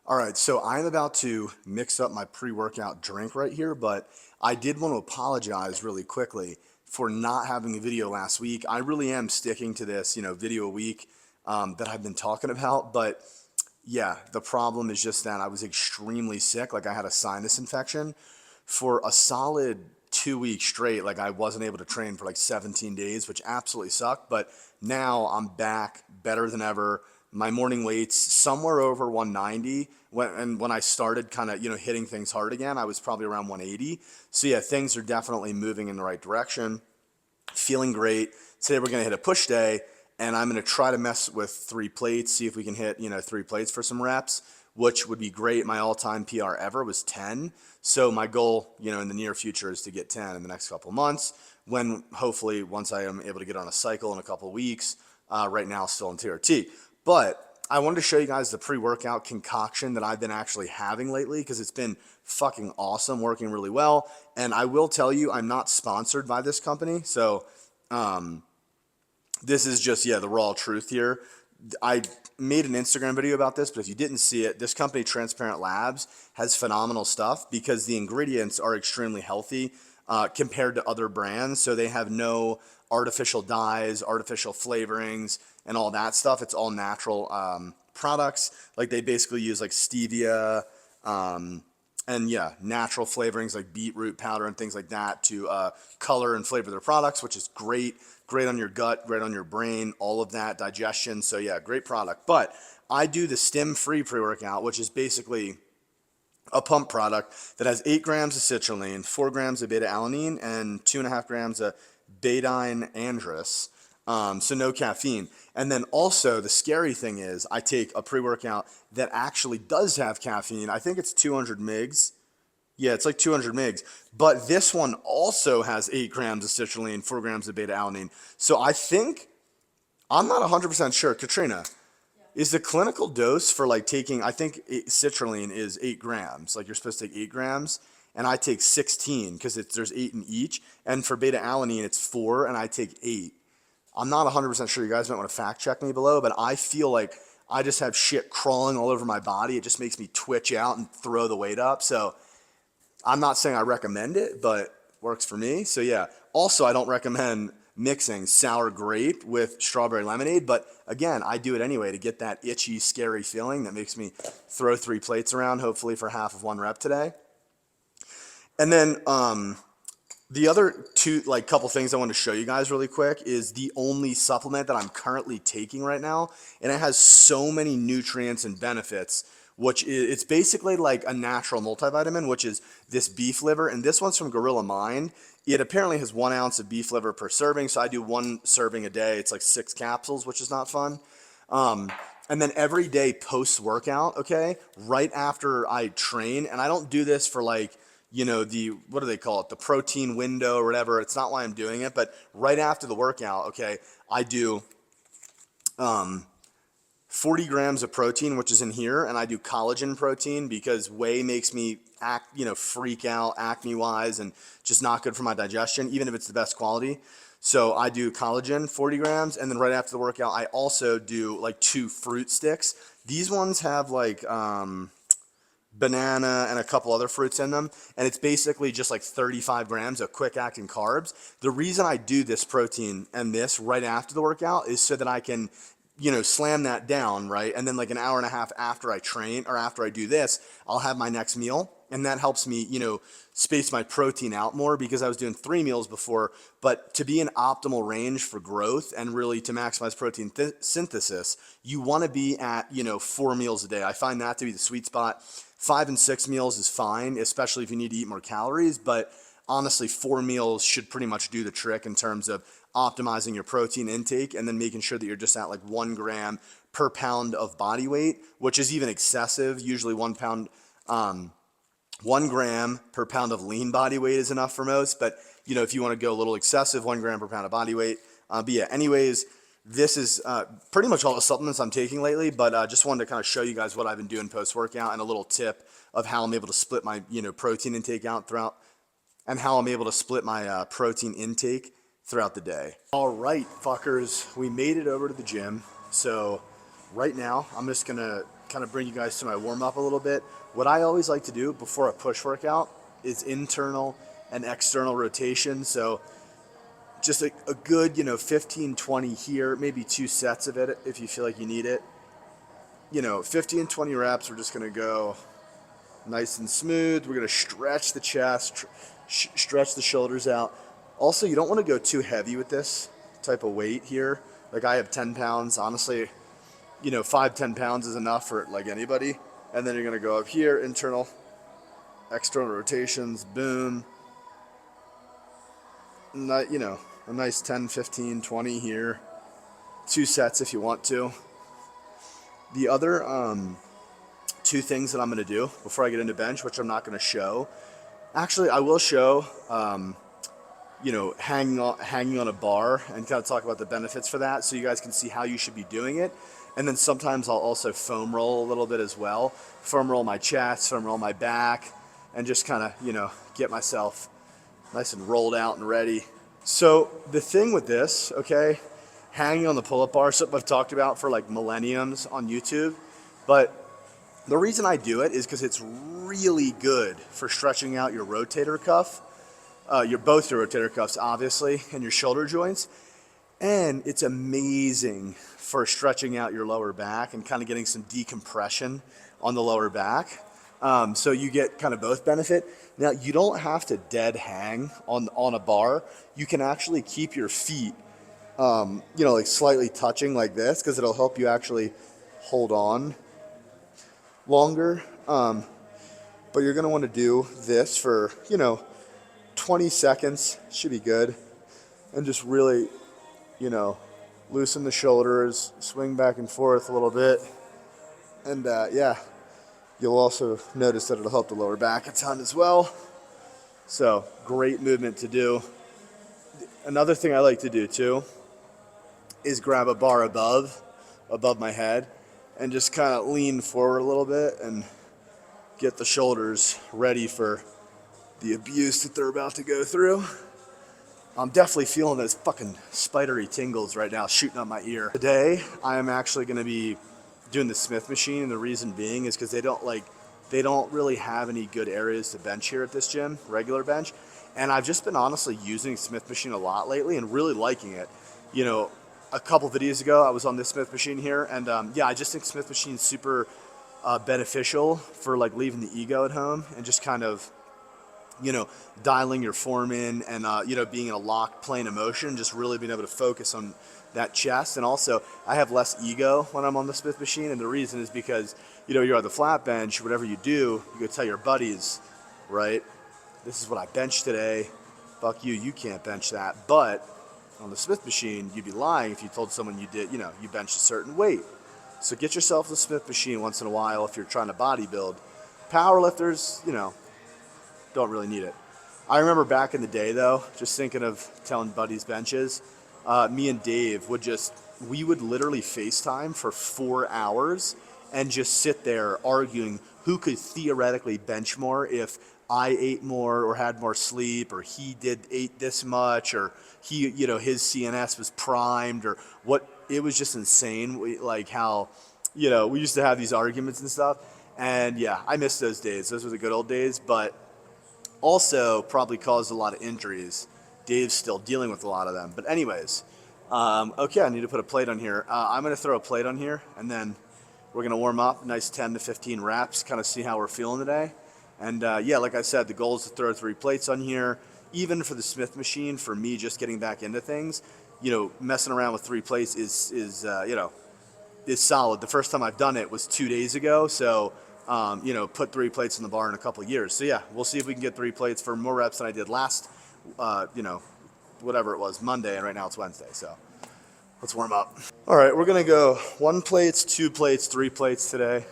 All right, so I'm about to mix up my pre-workout drink right here, but I did want to apologize really quickly for not having a video last week. I really am sticking to this, video a week that I've been talking about, but yeah, the problem is just that I was extremely sick. Like I had a sinus infection for a solid 2 weeks straight. Like I wasn't able to train for like 17 days, which absolutely sucked. But now I'm back better than ever. My morning weight's somewhere over 190. When I started kind of, hitting things hard again, I was probably around 180. So yeah, things are definitely moving in the right direction. Feeling great. Today we're going to hit a push day, and I'm going to try to mess with 3 plates, see if we can hit, 3 plates for some reps, which would be great. My all-time PR ever was 10. So my goal, in the near future is to get 10 in the next couple months when hopefully once I am able to get on a cycle in a couple weeks, right now still in TRT. But I wanted to show you guys the pre-workout concoction that I've been actually having lately because it's been fucking awesome, working really well. And I will tell you, I'm not sponsored by this company. So this is just, the raw truth here. I made an Instagram video about this, but if you didn't see it, this company, Transparent Labs, has phenomenal stuff because the ingredients are extremely healthy compared to other brands. So they have no artificial dyes, artificial flavorings, and all that stuff. It's all natural products. Like they basically use like stevia, and yeah, natural flavorings like beetroot powder and things like that to color and flavor their products, which is great. Great on your gut, great on your brain, all of that, digestion. So yeah, great product. But I do the stim-free pre-workout, which is basically a pump product that has 8 grams of citrulline, 4 grams of beta-alanine, and 2.5 grams of betaine androus. So no caffeine. And then also the scary thing is I take a pre-workout that actually does have caffeine. I think it's 200 mgs. Yeah, it's like 200 mgs. But this one also has 8 grams of citrulline, 4 grams of beta-alanine. So I think, I'm not 100% sure. Katrina, is the clinical dose for like taking, I think citrulline is 8 grams. Like you're supposed to take 8 grams. And I take 16 because there's 8 in each. And for beta-alanine, it's 4 and I take 8. I'm not 100% sure. You guys might want to fact check me below, but I feel like I just have shit crawling all over my body. It just makes me twitch out and throw the weight up. So I'm not saying I recommend it, but works for me. So yeah. Also, I don't recommend mixing sour grape with strawberry lemonade, but again, I do it anyway to get that itchy, scary feeling that makes me throw 3 plates around, hopefully for half of 1 rep today. And then the other couple things I want to show you guys really quick is the only supplement that I'm currently taking right now, and it has so many nutrients and benefits, which is, it's basically like a natural multivitamin, which is this beef liver, and this one's from Gorilla Mind. It apparently has 1 ounce of beef liver per serving, so I do 1 serving a day. It's like 6 capsules, which is not fun. And then every day post-workout, okay, right after I train, and I don't do this for like, what do they call it? The protein window or whatever. It's not why I'm doing it, but right after the workout, okay, I do 40 grams of protein, which is in here, and I do collagen protein because whey makes me freak out acne-wise and just not good for my digestion, even if it's the best quality. So I do collagen, 40 grams, and then right after the workout, I also do like 2 fruit sticks. These ones have like banana and a couple other fruits in them, and it's basically just like 35 grams of quick acting carbs. The reason I do this protein and this right after the workout is so that I can slam that down, right? And then like an hour and a half after I train or after I do this, I'll have my next meal, and that helps me space my protein out more because I was doing 3 meals before. But to be in optimal range for growth and really to maximize protein synthesis, you want to be at 4 meals a day. I find that to be the sweet spot. 5 and 6 meals is fine, especially if you need to eat more calories, but honestly, 4 meals should pretty much do the trick in terms of optimizing your protein intake and then making sure that you're just at like 1 gram per pound of body weight, which is even excessive. Usually 1 gram per pound of lean body weight is enough for most, but if you want to go a little excessive, 1 gram per pound of body weight. But yeah, anyways, this is pretty much all the supplements I'm taking lately, but just wanted to kind of show you guys what I've been doing post-workout and a little tip of how I'm able to split my protein intake out throughout, and how I'm able to split my protein intake throughout the day. All right, fuckers, we made it over to the gym. So right now, I'm just gonna kind of bring you guys to my warm up a little bit. What I always like to do before a push workout is internal and external rotation. So just a good, 15, 20 here, maybe 2 sets of it if you feel like you need it. 15, 20 reps, we're just going to go nice and smooth. We're going to stretch the chest, stretch the shoulders out. Also, you don't want to go too heavy with this type of weight here. Like I have 10 pounds. Honestly, 5, 10 pounds is enough for like anybody. And then you're going to go up here, internal, external rotations, boom. A nice 10, 15, 20 here. 2 sets if you want to. The other 2 things that I'm going to do before I get into bench, which I'm not going to show. Actually, I will show, hanging on a bar and kind of talk about the benefits for that so you guys can see how you should be doing it. And then sometimes I'll also foam roll a little bit as well. Foam roll my chest, foam roll my back, and just kind of, get myself nice and rolled out and ready. So the thing with this, okay, hanging on the pull-up bar, something I've talked about for like millenniums on YouTube, but the reason I do it is because it's really good for stretching out your rotator cuff, both your rotator cuffs obviously, and your shoulder joints, and it's amazing for stretching out your lower back and kind of getting some decompression on the lower back. So you get kind of both benefit. Now, you don't have to dead hang on a bar. You can actually keep your feet, like slightly touching like this because it'll help you actually hold on longer. But you're going to want to do this for, 20 seconds. Should be good. And just really, loosen the shoulders, swing back and forth a little bit. And you'll also notice that it'll help the lower back a ton as well. So great movement to do. Another thing I like to do too is grab a bar above my head and just kind of lean forward a little bit and get the shoulders ready for the abuse that they're about to go through. I'm definitely feeling those fucking spidery tingles right now shooting up my ear. Today, I am actually going to be doing the Smith machine, and the reason being is because they don't really have any good areas to bench here at this gym, regular bench. And I've just been honestly using Smith machine a lot lately and really liking it. A couple videos ago, I was on this Smith machine here, and I just think Smith machine is super beneficial for like leaving the ego at home and just kind of, dialing your form in and, being in a locked plane of motion, just really being able to focus on that chest. And also, I have less ego when I'm on the Smith machine, and the reason is because, you're on the flat bench, whatever you do, you go tell your buddies, right, this is what I benched today, fuck you, you can't bench that. But on the Smith machine, you'd be lying if you told someone you did, you benched a certain weight. So get yourself the Smith machine once in a while if you're trying to bodybuild. Powerlifters, don't really need it. I remember back in the day though, just thinking of telling buddies benches, me and Dave we would literally FaceTime for 4 hours and just sit there arguing who could theoretically bench more if I ate more or had more sleep, or he ate this much, or he, his CNS was primed, or what. It was just insane. We used to have these arguments and stuff. And yeah, I miss those days. Those were the good old days, but also probably caused a lot of injuries. Dave's still dealing with a lot of them. But anyways, okay, I need to put a plate on here. I'm going to throw a plate on here, and then we're going to warm up, nice 10 to 15 reps, kind of see how we're feeling today. And like I said, the goal is to throw 3 plates on here. Even for the Smith machine, for me just getting back into things, messing around with 3 plates is solid. The first time I've done it was 2 days ago, so put 3 plates in the bar in a couple of years. So yeah, we'll see if we can get 3 plates for more reps than I did last, whatever it was, Monday, and right now it's Wednesday. So let's warm up. All right, we're gonna go 1 plates, 2 plates, 3 plates today.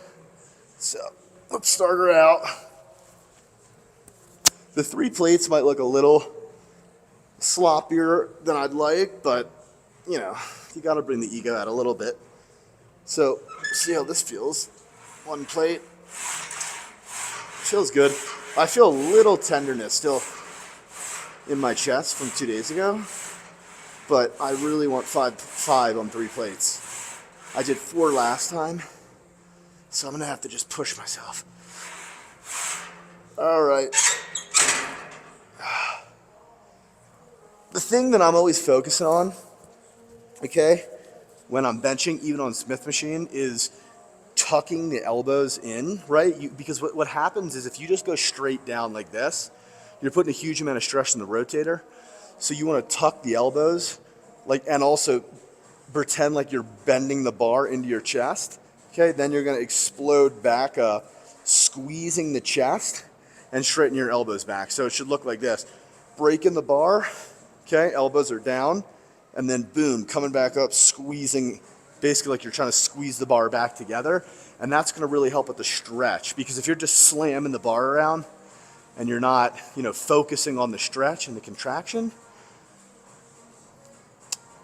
So let's start her out. The 3 plates might look a little sloppier than I'd like, but you gotta bring the ego out a little bit. So see how this feels. 1 plate. Feels good. I feel a little tenderness still in my chest from 2 days ago, but I really want five on 3 plates. I did 4 last time, So I'm gonna have to just push myself. All right. The thing that I'm always focusing on, okay, when I'm benching, even on Smith machine, is tucking the elbows in, right? Because what happens is if you just go straight down like this, you're putting a huge amount of stress on the rotator. So you want to tuck the elbows, like, and also pretend like you're bending the bar into your chest. Okay, then you're going to explode back, squeezing the chest and straighten your elbows back. So it should look like this: breaking the bar, okay, elbows are down, and then boom, coming back up, squeezing, basically like you're trying to squeeze the bar back together. And that's going to really help with the stretch, because if you're just slamming the bar around and you're not, focusing on the stretch and the contraction,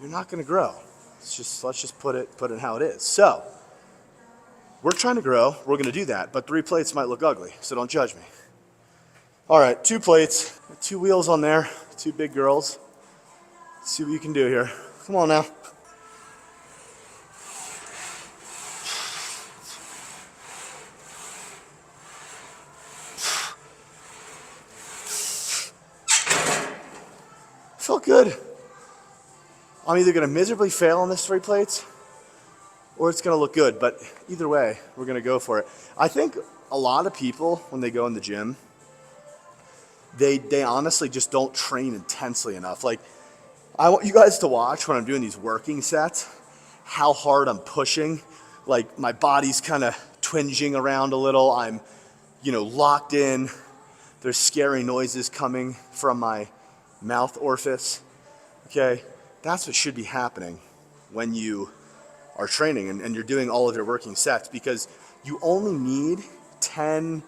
you're not going to grow. Let's just put it how it is. So we're trying to grow. We're going to do that, but 3 plates might look ugly, so don't judge me. All right, 2 plates, 2 wheels on there, 2 big girls. Let's see what you can do here. Come on now. Felt good. I'm either going to miserably fail on this 3 plates, or it's going to look good. But either way, we're going to go for it. I think a lot of people, when they go in the gym, they honestly just don't train intensely enough. Like, I want you guys to watch when I'm doing these working sets, how hard I'm pushing. Like, my body's kind of twinging around a little. I'm, locked in. There's scary noises coming from my mouth orifice. Okay, that's what should be happening when you are training and you're doing all of your working sets, because you only need 10,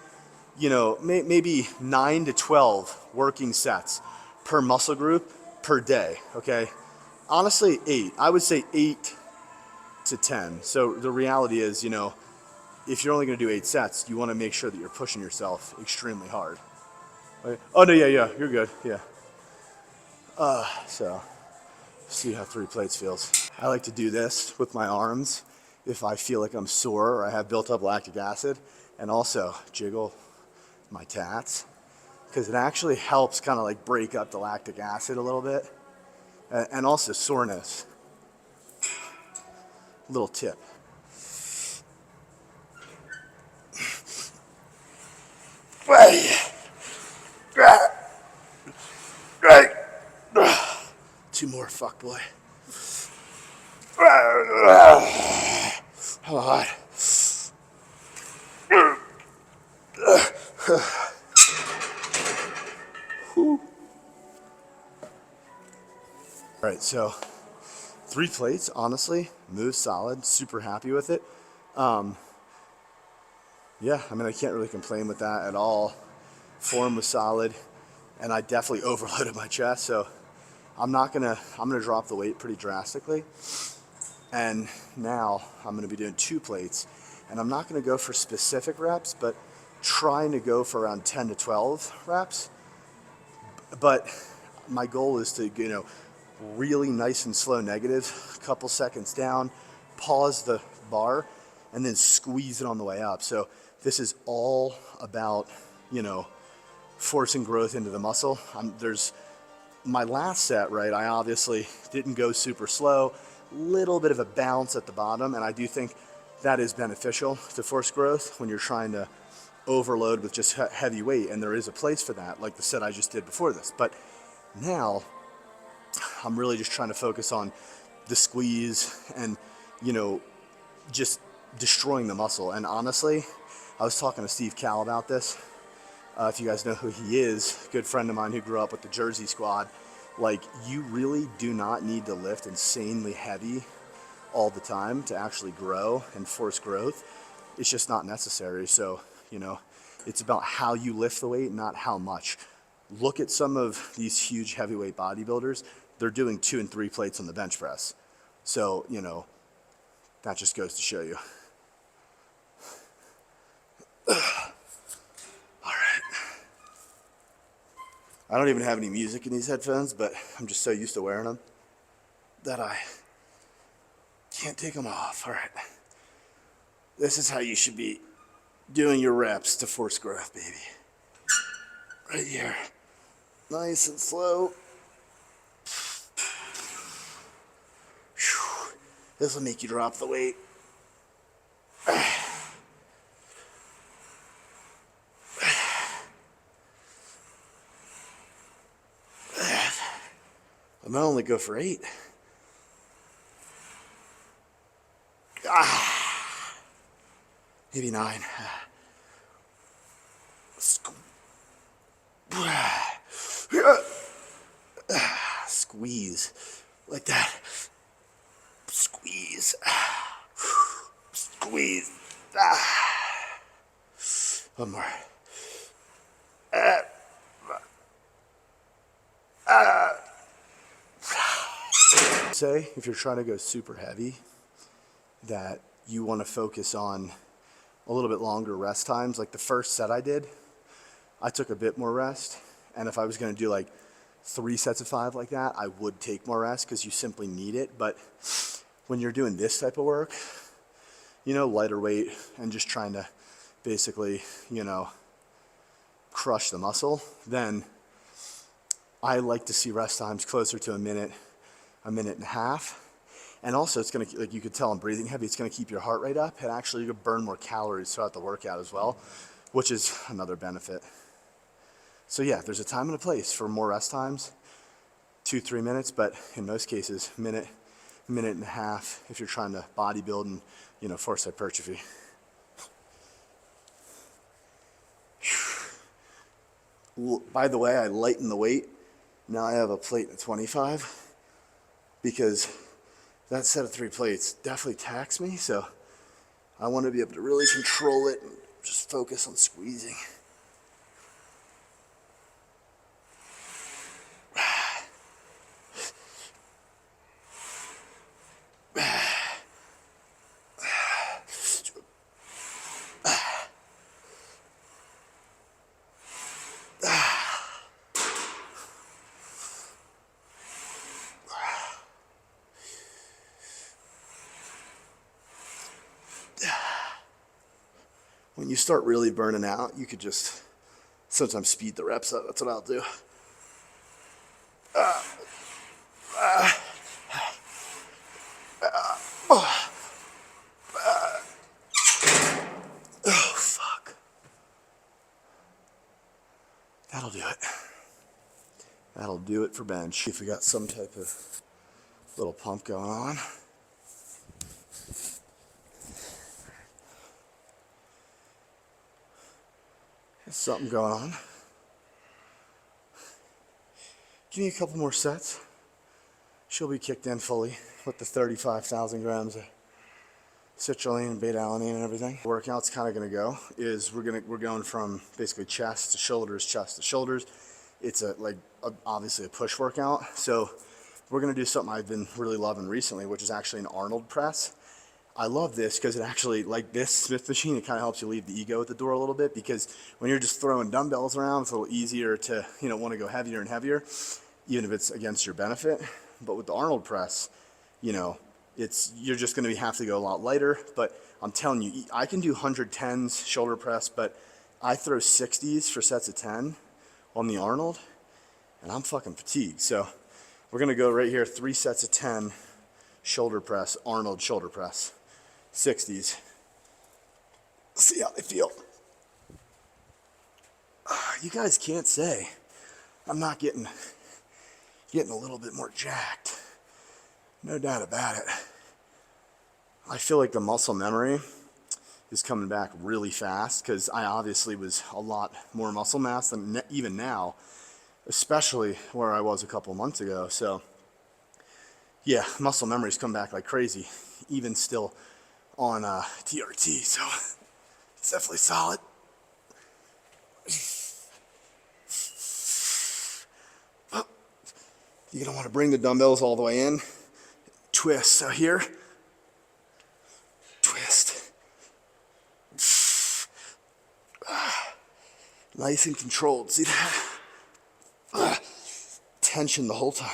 maybe 9 to 12 working sets per muscle group per day, okay? Honestly, 8. I would say 8 to 10. So the reality is, if you're only going to do 8 sets, you want to make sure that you're pushing yourself extremely hard. Okay? Oh, no, yeah, you're good, yeah. So see how 3 plates feels. I like to do this with my arms if I feel like I'm sore or I have built up lactic acid, and also jiggle my tats, because it actually helps kind of like break up the lactic acid a little bit, and also soreness. Little tip. Two more, fuck boy. Come on. All right, so 3 plates, honestly, moves solid, super happy with it. Yeah, I mean, I can't really complain with that at all. Form was solid, and I definitely overloaded my chest, so I'm gonna drop the weight pretty drastically. And now I'm gonna be doing 2 plates, and I'm not gonna go for specific reps, but trying to go for around 10 to 12 reps. But my goal is to, really nice and slow negative, a couple seconds down, pause the bar, and then squeeze it on the way up. So this is all about, forcing growth into the muscle. There's my last set, right? I obviously didn't go super slow, little bit of a bounce at the bottom, and I do think that is beneficial to force growth when you're trying to overload with just heavy weight, and there is a place for that, like the set I just did before this. But now I'm really just trying to focus on the squeeze and, just destroying the muscle. And honestly, I was talking to Steve Cal about this. If you guys know who he is, a good friend of mine who grew up with the Jersey squad. Like, you really do not need to lift insanely heavy all the time to actually grow and force growth. It's just not necessary. So, it's about how you lift the weight, not how much. Look at some of these huge heavyweight bodybuilders. They're doing 2 and 3 plates on the bench press. So, that just goes to show you. I don't even have any music in these headphones, but I'm just so used to wearing them that I can't take them off. All right. This is how you should be doing your reps to force growth, baby. Right here. Nice and slow. This will make you drop the weight. I might only go for 8. Maybe 9. Squeeze. Like that. Squeeze. Squeeze. One more. Say, if you're trying to go super heavy, that you want to focus on a little bit longer rest times. Like the first set I did, I took a bit more rest. And if I was going to do like 3 sets of 5 like that, I would take more rest because you simply need it. But when you're doing this type of work, you know, lighter weight and just trying to basically, you know, crush the muscle, then I like to see rest times closer to a minute and a half. And also it's gonna, like you could tell I'm breathing heavy, it's gonna keep your heart rate up and actually you can burn more calories throughout the workout as well, which is another benefit. So yeah, there's a time and a place for more rest times, 2-3 minutes, but in most cases, minute and a half if you're trying to bodybuild and, you know, force hypertrophy. By the way, I lightened the weight. Now I have a plate of 25 because that set of 3 plates definitely taxed me. So I want to be able to really control it and just focus on squeezing. When you start really burning out, you could just sometimes speed the reps up. That's what I'll do. Oh, fuck. That'll do it. That'll do it for bench. If we got some type of little pump going on. There's something going on. Give me a couple more sets. She'll be kicked in fully with the 35,000 grams of citrulline and beta alanine and everything. The workout's kind of going to go is we're going from basically chest to shoulders. It's obviously a push workout. So we're going to do something I've been really loving recently, which is actually an Arnold press. I love this because it actually, like this Smith machine, it kind of helps you leave the ego at the door a little bit, because when you're just throwing dumbbells around, it's a little easier to, you know, want to go heavier and heavier, even if it's against your benefit. But with the Arnold press, you know, you're just going to have to go a lot lighter. But I'm telling you, I can do 110s shoulder press, but I throw 60s for sets of 10 on the Arnold, and I'm fucking fatigued. So we're going to go right here, 3 sets of 10 shoulder press, Arnold shoulder press. 60s. See how they feel. You guys can't say I'm not getting a little bit more jacked. No doubt about it. I feel like the muscle memory is coming back really fast because I obviously was a lot more muscle mass than even now, especially where I was a couple months ago. So yeah, muscle memory's come back like crazy, even still on TRT, so it's definitely solid. You're gonna want to bring the dumbbells all the way in, twist. So here, twist. Nice and controlled. See that? Tension the whole time.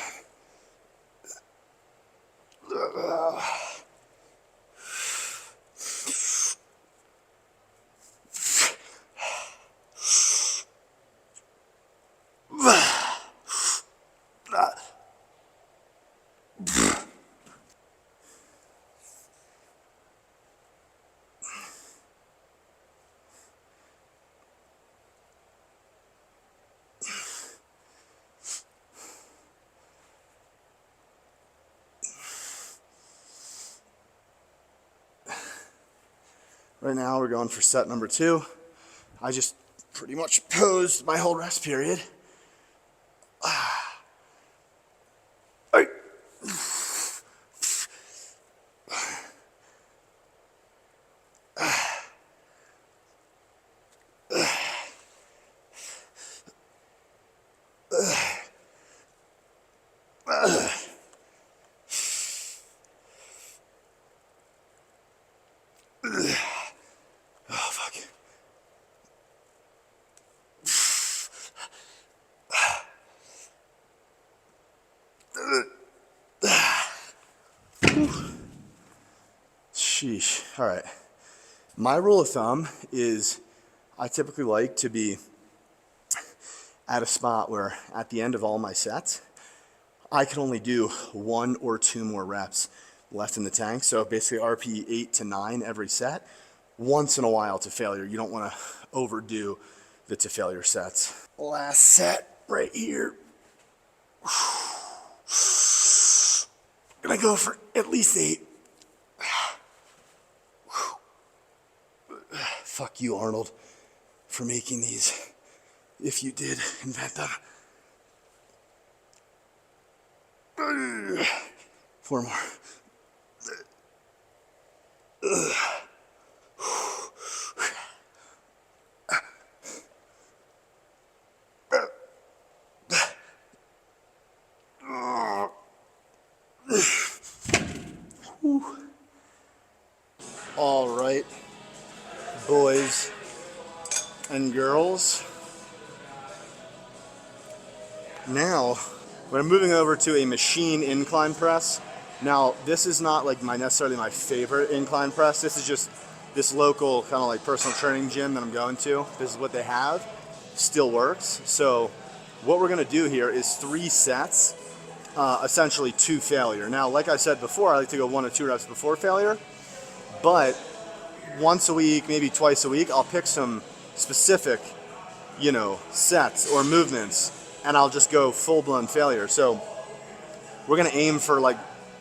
Right now we're going for set number 2. I just pretty much posed my whole rest period. Hey. Oh, fuck. Sheesh. All right. My rule of thumb is I typically like to be at a spot where at the end of all my sets, I can only do 1 or 2 more reps left in the tank. So basically RP 8 to 9 every set. Once in a while to failure. You don't want to overdo the to failure sets. Last set right here. Gonna go for at least 8. Fuck you, Arnold, for making these, if you did invent them. 4 more. All right, boys and girls. Now we're moving over to a machine incline press. Now this is not like necessarily my favorite incline press. This is just this local kind of like personal training gym that I'm going to. This is what they have. Still works. So what we're gonna do here is 3 sets, essentially to failure. Now, like I said before, I like to go 1 or 2 reps before failure, but once a week, maybe twice a week, I'll pick some specific, sets or movements, and I'll just go full-blown failure. So we're gonna aim for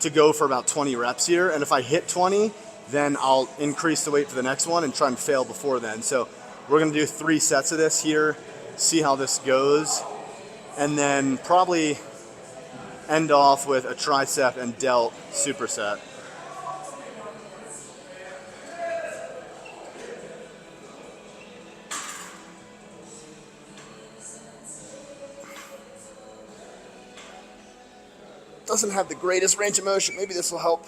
to go for about 20 reps here, and if I hit 20, then I'll increase the weight for the next one and try and fail before then. So we're gonna do 3 sets of this here, see how this goes, and then probably end off with a tricep and delt superset. Doesn't have the greatest range of motion. Maybe this will help.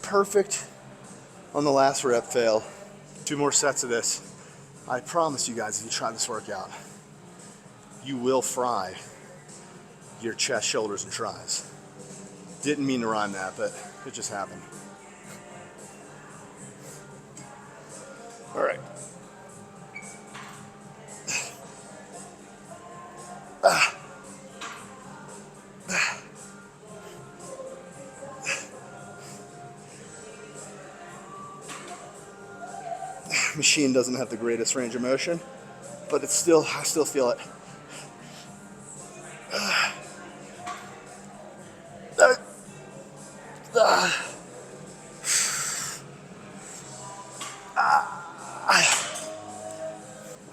Perfect on the last rep fail. 2 more sets of this. I promise you guys, if you try this workout, you will fry your chest, shoulders, and tries. Didn't mean to rhyme that, but it just happened. All right. Machine doesn't have the greatest range of motion, but I still feel it.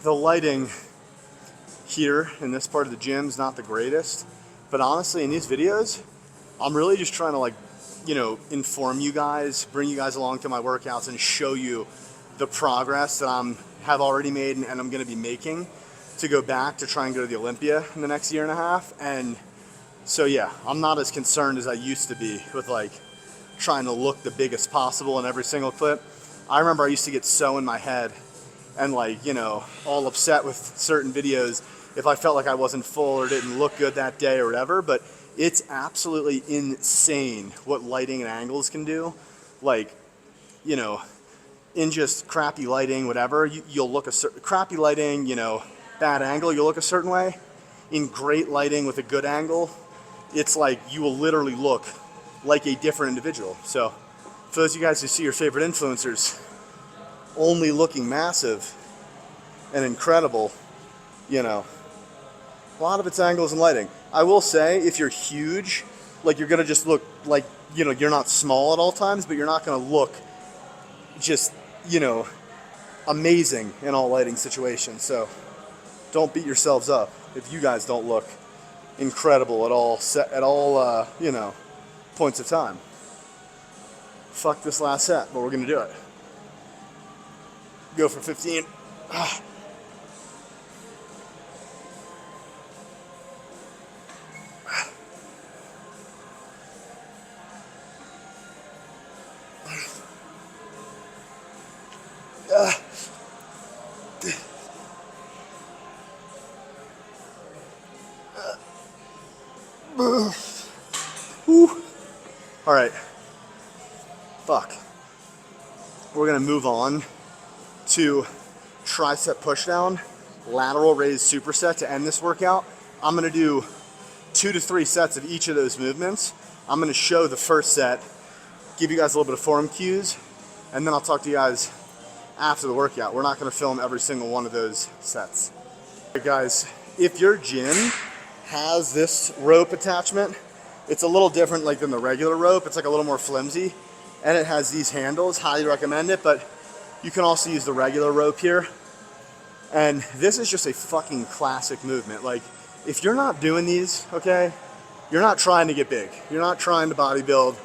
The lighting here in this part of the gym is not the greatest, but honestly, in these videos, I'm really just trying to inform you guys, bring you guys along to my workouts and show you the progress that have already made and I'm going to be making to go back to try and go to the Olympia in the next year and a half. And so yeah, I'm not as concerned as I used to be with trying to look the biggest possible in every single clip. I remember I used to get so in my head and all upset with certain videos if I felt like I wasn't full or didn't look good that day or whatever, but it's absolutely insane what lighting and angles can do. like, you know, in just crappy lighting, whatever, you'll look a certain, crappy lighting, you know, bad angle, you'll look a certain way. In great lighting with a good angle, it's like you will literally look like a different individual. So for those of you guys who see your favorite influencers only looking massive and incredible, you know, a lot of it's angles and lighting. I will say, if you're huge, like, you're gonna just look like, you know, you're not small at all times, but you're not gonna look just, you know, amazing in all lighting situations. So don't beat yourselves up if you guys don't look incredible at all, you know, points of time. Fuck this last set, but we're gonna do it. Go for 15. All right. Fuck. We're gonna move on to tricep pushdown, lateral raise superset to end this workout. I'm gonna do 2 to 3 sets of each of those movements. I'm gonna show the first set, give you guys a little bit of form cues, and then I'll talk to you guys after the workout. We're not gonna film every single one of those sets. Hey guys, if your gym has this rope attachment, it's a little different like than the regular rope. It's like a little more flimsy, and it has these handles. Highly recommend it, but you can also use the regular rope here. And this is just a fucking classic movement. Like, if you're not doing these, okay, you're not trying to get big. You're not trying to bodybuild.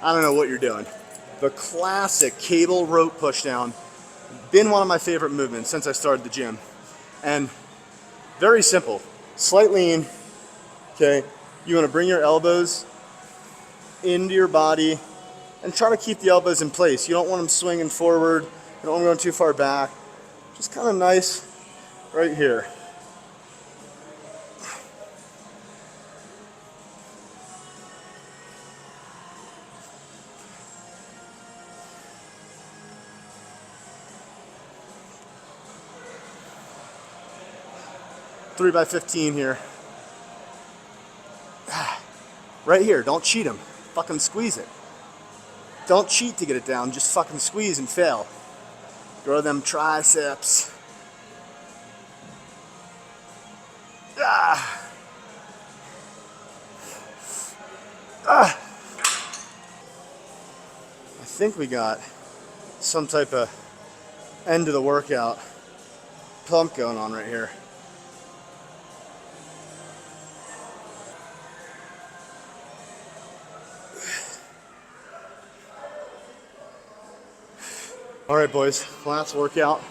I don't know what you're doing. The classic cable rope pushdown, been one of my favorite movements since I started the gym. And very simple, slight lean, okay? You wanna bring your elbows into your body and try to keep the elbows in place. You don't want them swinging forward. You don't want them going too far back. Just kind of nice right here. Three by 15 here. Right here, don't cheat them. Fucking squeeze it. Don't cheat to get it down, just fucking squeeze and fail. Grow them triceps. Ah. Ah. I think we got some type of end of the workout pump going on right here. All right, boys, last workout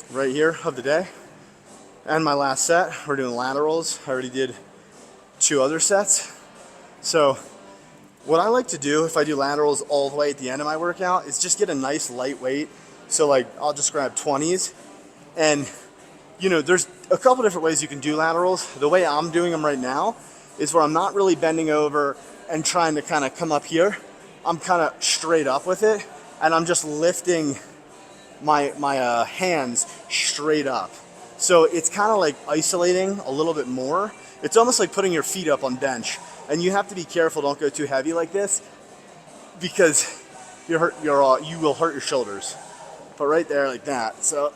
right here of the day. And my last set, we're doing laterals. I already did 2 other sets. So what I like to do if I do laterals all the way at the end of my workout is just get a nice light weight. So like, I'll just grab 20s. And you know, there's a couple different ways you can do laterals. The way I'm doing them right now is where I'm not really bending over and trying to kind of come up here. I'm kind of straight up with it. And I'm just lifting my hands straight up. So it's kind of like isolating a little bit more. It's almost like putting your feet up on bench. And you have to be careful, don't go too heavy like this, because you will hurt your shoulders. But right there like that, so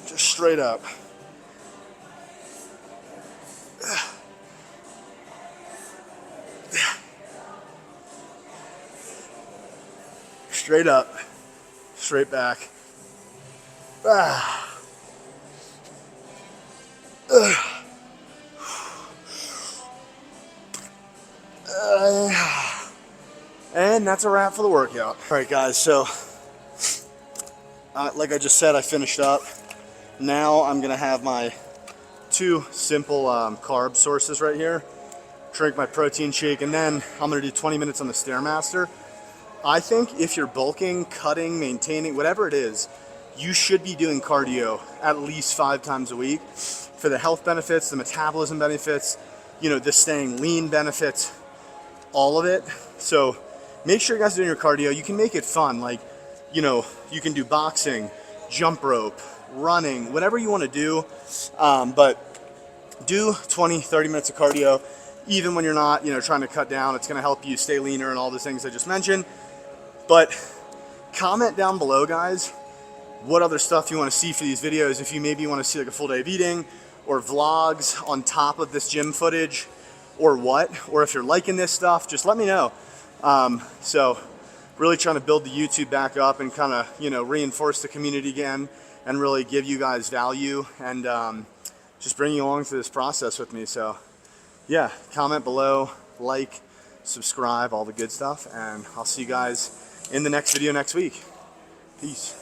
just straight up. Straight up, straight back. And that's a wrap for the workout. All right, guys, so like I just said, I finished up. Now I'm gonna have my 2 simple carb sources right here. Drink my protein shake, and then I'm gonna do 20 minutes on the Stairmaster. I think if you're bulking, cutting, maintaining, whatever it is, you should be doing cardio at least 5 times a week for the health benefits, the metabolism benefits, you know, the staying lean benefits, all of it. So make sure you guys are doing your cardio. You can make it fun. Like, you know, you can do boxing, jump rope, running, whatever you want to do. But do 20, 30 minutes of cardio, even when you're not, you know, trying to cut down. It's going to help you stay leaner and all the things I just mentioned. But comment down below, guys, what other stuff you want to see for these videos. If you maybe want to see like a full day of eating or vlogs on top of this gym footage or what, or if you're liking this stuff, just let me know. So really trying to build the YouTube back up and kind of, you know, reinforce the community again and really give you guys value and just bring you along through this process with me. So yeah, comment below, like, subscribe, all the good stuff, and I'll see you guys in the next video next week. Peace.